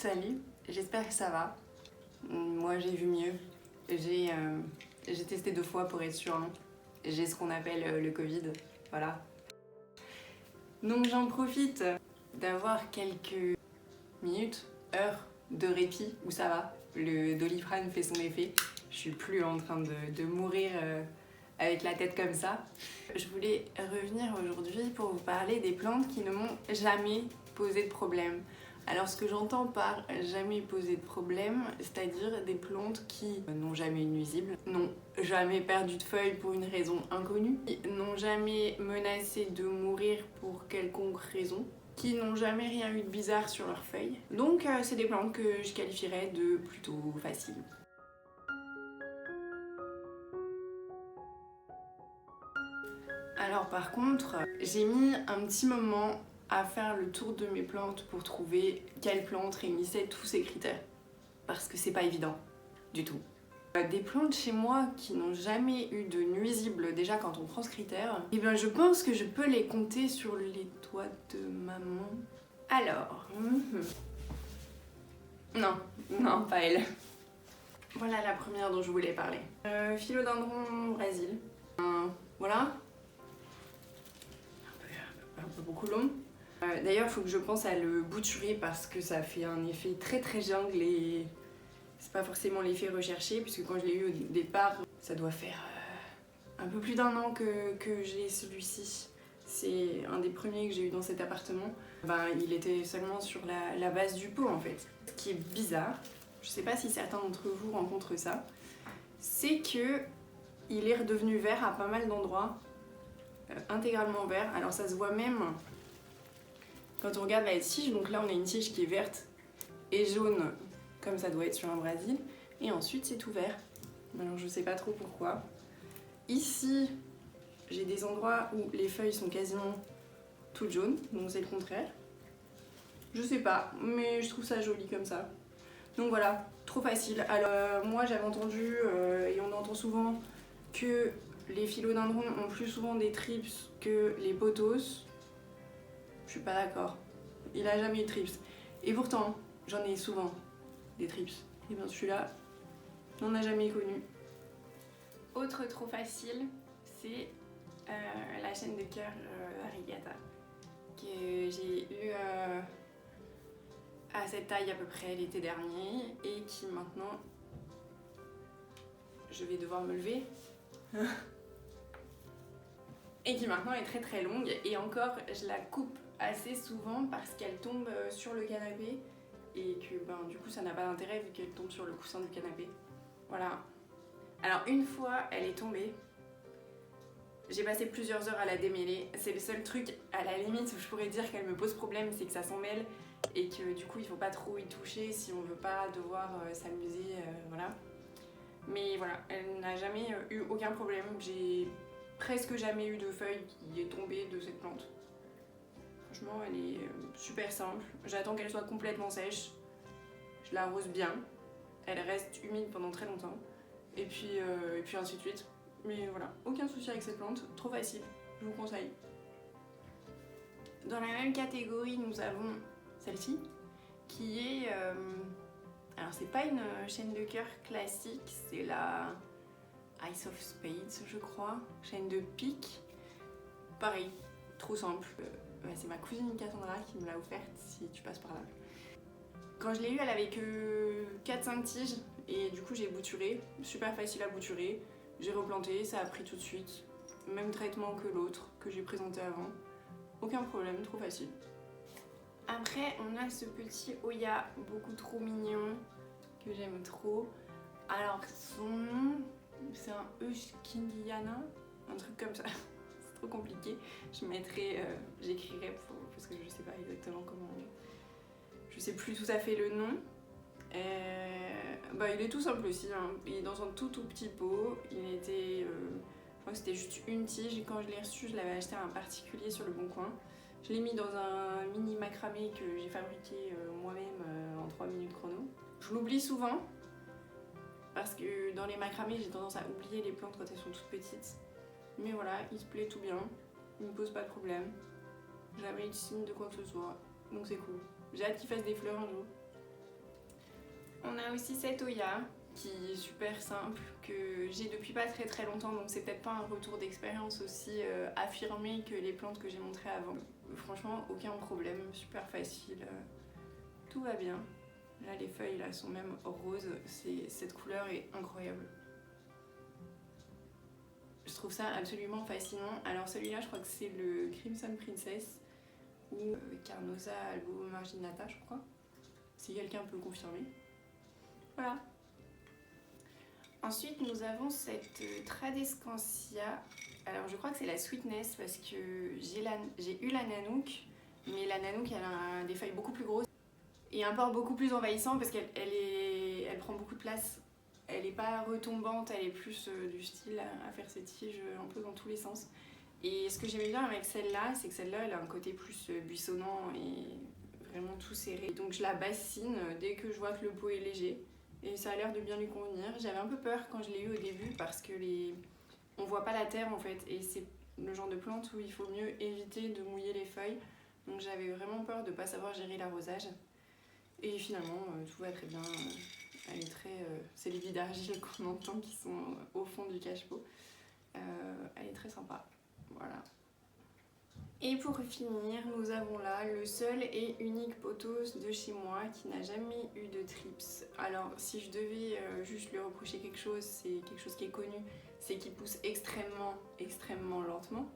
Salut, j'espère que ça va. Moi j'ai vu mieux. J'ai testé 2 fois pour être sûre. Hein. J'ai ce qu'on appelle le Covid, voilà. Donc j'en profite d'avoir quelques minutes, heures de répit où ça va. Le Doliprane fait son effet. Je suis plus en train de mourir avec la tête comme ça. Je voulais revenir aujourd'hui pour vous parler des plantes qui ne m'ont jamais posé de problème. Alors ce que j'entends par jamais posé de problème, c'est-à-dire des plantes qui n'ont jamais eu de nuisibles, n'ont jamais perdu de feuilles pour une raison inconnue, n'ont jamais menacé de mourir pour quelconque raison, qui n'ont jamais rien eu de bizarre sur leurs feuilles. Donc c'est des plantes que je qualifierais de plutôt faciles. Alors par contre, j'ai mis un petit moment à faire le tour de mes plantes pour trouver quelle plante réunissait tous ces critères. Parce que c'est pas évident, du tout. Des plantes chez moi qui n'ont jamais eu de nuisibles, déjà quand on prend ce critère, et bien je pense que je peux les compter sur les doigts de ma main. Alors... Non, pas elle. Voilà la première dont je voulais parler. Philodendron Brésil. Voilà. Un peu beaucoup long. D'ailleurs, il faut que je pense à le bouturer parce que ça fait un effet très jungle et c'est pas forcément l'effet recherché puisque quand je l'ai eu au départ, ça doit faire un peu plus d'1 an que j'ai celui-ci. C'est un des premiers que j'ai eu dans cet appartement. Il était seulement sur la base du pot en fait. Ce qui est bizarre, je sais pas si certains d'entre vous rencontrent ça, c'est que il est redevenu vert à pas mal d'endroits. Intégralement vert, alors ça se voit même quand on regarde la tige, donc là on a une tige qui est verte et jaune comme ça doit être sur un Brésil et ensuite c'est tout vert, alors je sais pas trop pourquoi. Ici j'ai des endroits où les feuilles sont quasiment toutes jaunes, donc c'est le contraire, je sais pas mais je trouve ça joli comme ça, donc voilà, trop facile. Alors moi j'avais entendu et on entend souvent que les philodendrons ont plus souvent des trips que les pothos. Je suis pas d'accord. Il a jamais eu de trips. Et pourtant, j'en ai souvent des trips. Et bien celui-là, n'en a jamais connu. Autre trop facile, c'est la chaîne de cœur Ariegata. Que j'ai eu à cette taille à peu près l'été dernier. Et qui maintenant, je vais devoir me lever. Et qui maintenant est très longue et encore je la coupe assez souvent parce qu'elle tombe sur le canapé et que du coup ça n'a pas d'intérêt vu qu'elle tombe sur le coussin du canapé. Voilà. Alors une fois elle est tombée, j'ai passé plusieurs heures à la démêler. C'est le seul truc à la limite où je pourrais dire qu'elle me pose problème, c'est que ça s'en mêle et que du coup il faut pas trop y toucher si on veut pas devoir s'amuser, voilà. Mais voilà, elle n'a jamais eu aucun problème. J'ai presque jamais eu de feuille qui est tombée de cette plante. Franchement, elle est super simple. J'attends qu'elle soit complètement sèche. Je l'arrose bien. Elle reste humide pendant très longtemps. Et puis ainsi de suite. Mais voilà, aucun souci avec cette plante. Trop facile, je vous conseille. Dans la même catégorie, nous avons celle-ci, qui est... alors c'est pas une chaîne de cœur classique, c'est la Ice of Spades, je crois, chaîne de pique. Pareil, trop simple. C'est ma cousine Cassandra qui me l'a offerte si tu passes par là. Quand je l'ai eue, elle avait que 4-5 tiges et du coup j'ai bouturé, super facile à bouturer. J'ai replanté, ça a pris tout de suite. Même traitement que l'autre que j'ai présenté avant. Aucun problème, trop facile. Après, on a ce petit Oya beaucoup trop mignon que j'aime trop. Alors son nom, c'est un Euskindiyana, un truc comme ça. C'est trop compliqué. Je mettrai, j'écrirai parce que je sais pas exactement comment. Je sais plus tout à fait le nom. Il est tout simple aussi. Hein. Il est dans un tout petit pot. Il était, je crois que c'était juste une tige. Et quand je l'ai reçu, je l'avais acheté à un particulier sur le Bon Coin. Je l'ai mis dans un mini macramé que j'ai fabriqué moi-même en 3 minutes chrono. Je l'oublie souvent parce que dans les macramés j'ai tendance à oublier les plantes quand elles sont toutes petites. Mais voilà, il se plaît tout bien, il me pose pas de problème. Jamais eu de signe de quoi que ce soit, donc c'est cool. J'ai hâte qu'il fasse des fleurs un jour. On a aussi cette Oya qui est super simple, que j'ai depuis pas très longtemps, donc c'est peut-être pas un retour d'expérience aussi affirmé que les plantes que j'ai montrées avant. Franchement, aucun problème, super facile, tout va bien. Là, les feuilles là, sont même roses, cette couleur est incroyable. Je trouve ça absolument fascinant. Alors celui-là, je crois que c'est le Crimson Princess ou Carnosa albomarginata, je crois. Si quelqu'un peut confirmer. Voilà. Ensuite, nous avons cette Tradescantia. Alors, je crois que c'est la Sweetness parce que j'ai eu la Nanook, mais la Nanook, elle a des feuilles beaucoup plus grosses et un port beaucoup plus envahissant parce qu'elle prend beaucoup de place. Elle n'est pas retombante, elle est plus du style à faire ses tiges un peu dans tous les sens. Et ce que j'aimais bien avec celle-là, c'est que celle-là, elle a un côté plus buissonnant et vraiment tout serré. Donc je la bassine dès que je vois que le pot est léger. Et ça a l'air de bien lui convenir. J'avais un peu peur quand je l'ai eu au début parce que on voit pas la terre en fait. Et c'est le genre de plante où il faut mieux éviter de mouiller les feuilles. Donc j'avais vraiment peur de pas savoir gérer l'arrosage. Et finalement, tout va très bien. Elle est très... c'est les billes d'argile qu'on entend qui sont au fond du cache-pot. Elle est très sympa. Voilà. Et pour finir, nous avons là le seul et unique pothos de chez moi qui n'a jamais eu de trips. Alors si je devais juste lui reprocher quelque chose, c'est quelque chose qui est connu, c'est qu'il pousse extrêmement lentement.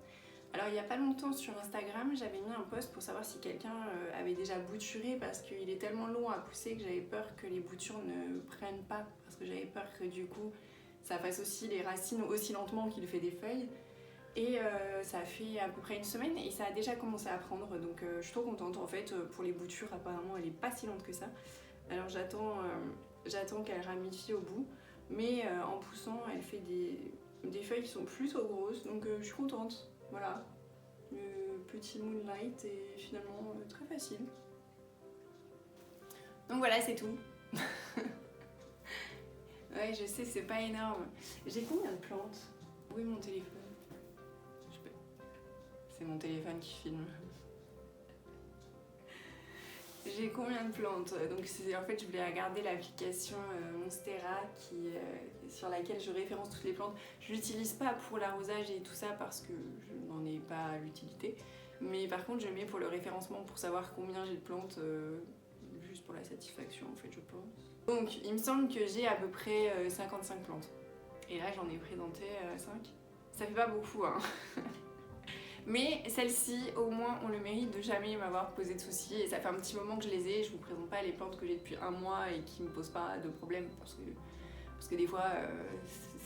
Alors il n'y a pas longtemps sur Instagram, j'avais mis un post pour savoir si quelqu'un avait déjà bouturé parce qu'il est tellement long à pousser que j'avais peur que les boutures ne prennent pas, parce que j'avais peur que du coup ça fasse aussi les racines aussi lentement qu'il fait des feuilles. Et ça fait à peu près une semaine et ça a déjà commencé à prendre, donc je suis trop contente. En fait, pour les boutures, apparemment elle est pas si lente que ça. Alors j'attends qu'elle ramifie au bout, mais en poussant elle fait des feuilles qui sont plutôt grosses, donc je suis contente. Voilà, le petit Moonlight est finalement très facile. Donc voilà, c'est tout. Ouais, je sais, c'est pas énorme. J'ai combien de plantes? Où est mon téléphone? C'est mon téléphone qui filme. J'ai combien de plantes? Donc en fait je voulais regarder l'application Monstera sur laquelle je référence toutes les plantes. Je l'utilise pas pour l'arrosage et tout ça parce que je n'en ai pas l'utilité. Mais par contre je mets pour le référencement pour savoir combien j'ai de plantes, juste pour la satisfaction en fait je pense. Donc il me semble que j'ai à peu près 55 plantes. Et là j'en ai présenté 5. Ça fait pas beaucoup hein. Mais celles-ci, au moins, ont le mérite de jamais m'avoir posé de soucis. Et ça fait un petit moment que je les ai. Je vous présente pas les plantes que j'ai depuis un mois et qui me posent pas de problème. Parce que des fois,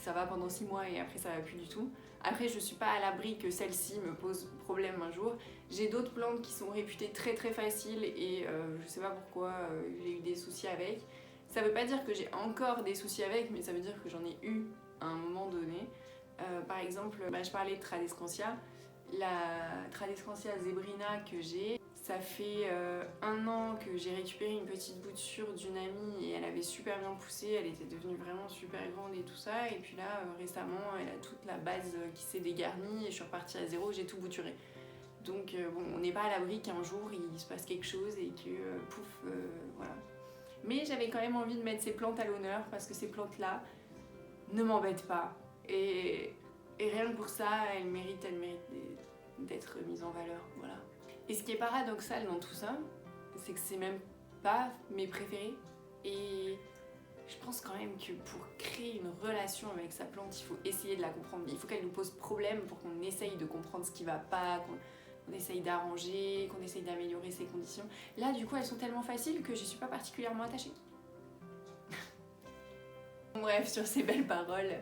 ça va pendant 6 mois et après ça va plus du tout. Après, je suis pas à l'abri que celle-ci me pose problème un jour. J'ai d'autres plantes qui sont réputées très faciles et je sais pas pourquoi j'ai eu des soucis avec. Ça veut pas dire que j'ai encore des soucis avec, mais ça veut dire que j'en ai eu à un moment donné. Par exemple, je parlais de Tradescantia. La Tradescantia zebrina que j'ai, ça fait 1 an que j'ai récupéré une petite bouture d'une amie et elle avait super bien poussé, elle était devenue vraiment super grande et tout ça. Et puis là, récemment, elle a toute la base qui s'est dégarnie et je suis repartie à zéro, j'ai tout bouturé. Donc bon, on n'est pas à l'abri qu'un jour il se passe quelque chose et que pouf, voilà. Mais j'avais quand même envie de mettre ces plantes à l'honneur parce que ces plantes-là ne m'embêtent pas. Et rien que pour ça, elles méritent d'être mises en valeur, voilà. Et ce qui est paradoxal dans tout ça, c'est que c'est même pas mes préférés. Et je pense quand même que pour créer une relation avec sa plante, il faut essayer de la comprendre. Il faut qu'elle nous pose problème pour qu'on essaye de comprendre ce qui va pas, qu'on essaye d'arranger, qu'on essaye d'améliorer ses conditions. Là, du coup, elles sont tellement faciles que je suis pas particulièrement attachée. Bref, sur ces belles paroles,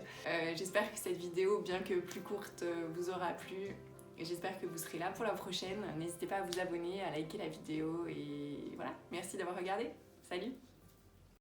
j'espère que cette vidéo, bien que plus courte, vous aura plu. J'espère que vous serez là pour la prochaine. N'hésitez pas à vous abonner, à liker la vidéo et voilà. Merci d'avoir regardé. Salut!